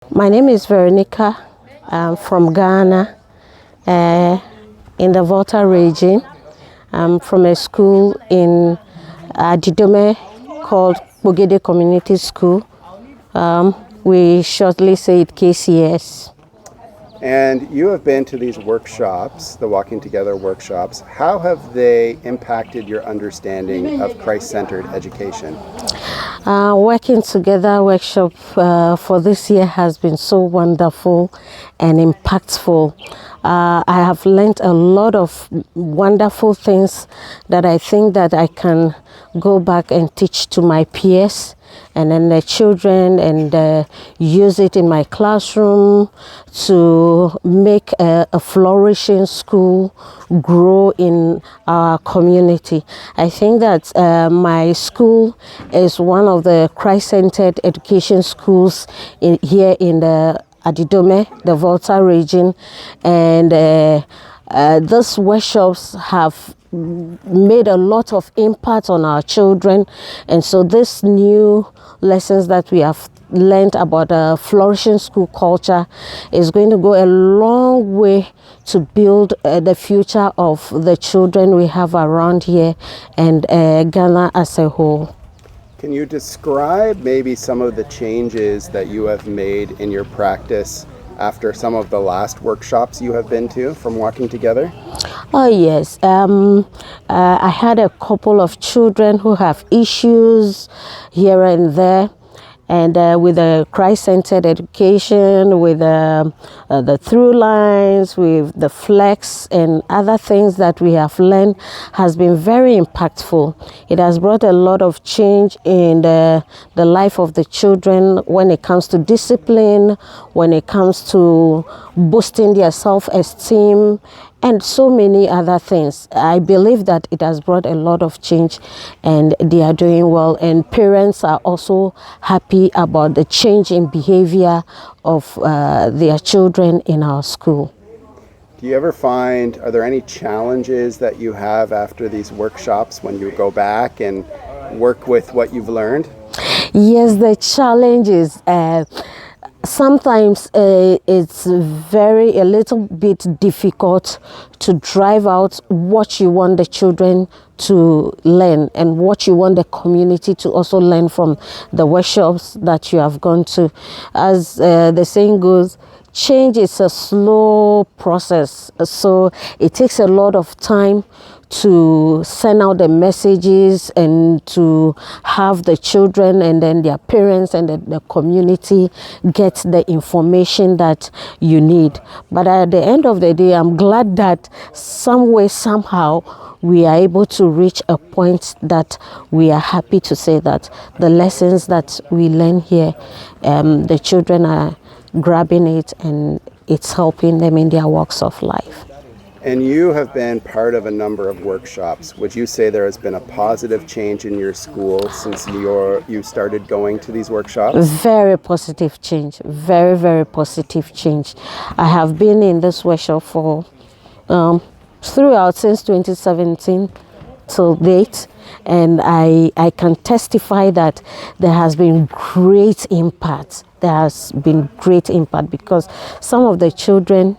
My name is Veronica. I'm from Ghana, in the Volta region. I'm from a school in Adidome called Bogede Community School. We shortly say it KCS. And you have been to these workshops, the Walking Together workshops. How have they impacted your understanding of Christ-centered education? Working Together workshop for this year has been so wonderful and impactful. I have learned a lot of wonderful things that I think that I can go back and teach to my peers and then the children, and use it in my classroom to make a flourishing school grow in our community. I think that my school is one of the Christ-centered education schools here in the Adidome, the Volta region, and these workshops have made a lot of impact on our children. And so this new lessons that we have learned about a flourishing school culture is going to go a long way to build the future of the children we have around here and Ghana as a whole. Can you describe maybe some of the changes that you have made in your practice after some of the last workshops you have been to from Walking Together? Oh yes, I had a couple of children who have issues here and there, and with the Christ-centered education, with the through lines, with the flex and other things that we have learned has been very impactful. It has brought a lot of change in the life of the children when it comes to discipline, when it comes to boosting their self-esteem, and so many other things. I believe that it has brought a lot of change and they are doing well, and parents are also happy about the change in behavior of their children in our school. Do you ever find, are there any challenges that you have after these workshops when you go back and work with what you've learned? Yes, the challenge is sometimes it's a little bit difficult to drive out what you want the children to learn and what you want the community to also learn from the workshops that you have gone to. As the saying goes, change is a slow process, so it takes a lot of time to send out the messages and to have the children and then their parents and the community get the information that you need. But at the end of the day, I'm glad that some way, somehow, we are able to reach a point that we are happy to say that the lessons that we learn here, the children are grabbing it and it's helping them in their walks of life. And you have been part of a number of workshops. Would you say there has been a positive change in your school since you started going to these workshops? Very positive change. Very, very positive change. I have been in this workshop for throughout since 2017 till date, and I can testify that there has been great impact. There has been great impact because some of the children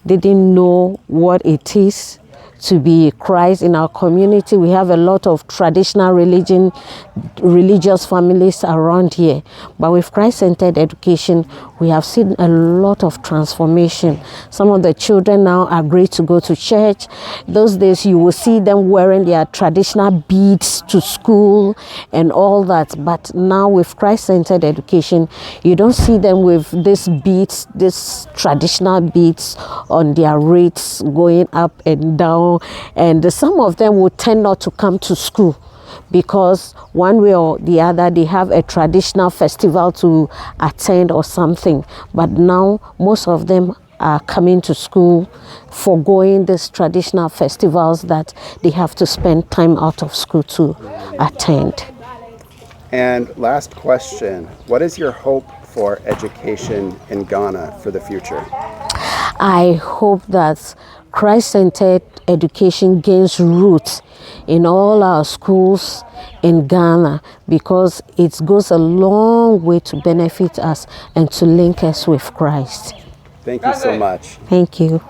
didn't know what it is to be Christ in our community. We have a lot of traditional religious families around here, but with Christ-centered education, we have seen a lot of transformation. Some of the children now agree to go to church. Those days you will see them wearing their traditional beads to school and all that, but now with Christ-centered education, you don't see them with these beads, these traditional beads on their wrists going up and down, and some of them will tend not to come to school because one way or the other they have a traditional festival to attend or something. But now most of them are coming to school, foregoing these traditional festivals that they have to spend time out of school to attend. And last question, what is your hope for education in Ghana for the future? I hope that Christ-centered education gains roots in all our schools in Ghana, because it goes a long way to benefit us and to link us with Christ. Thank you so much. Thank you.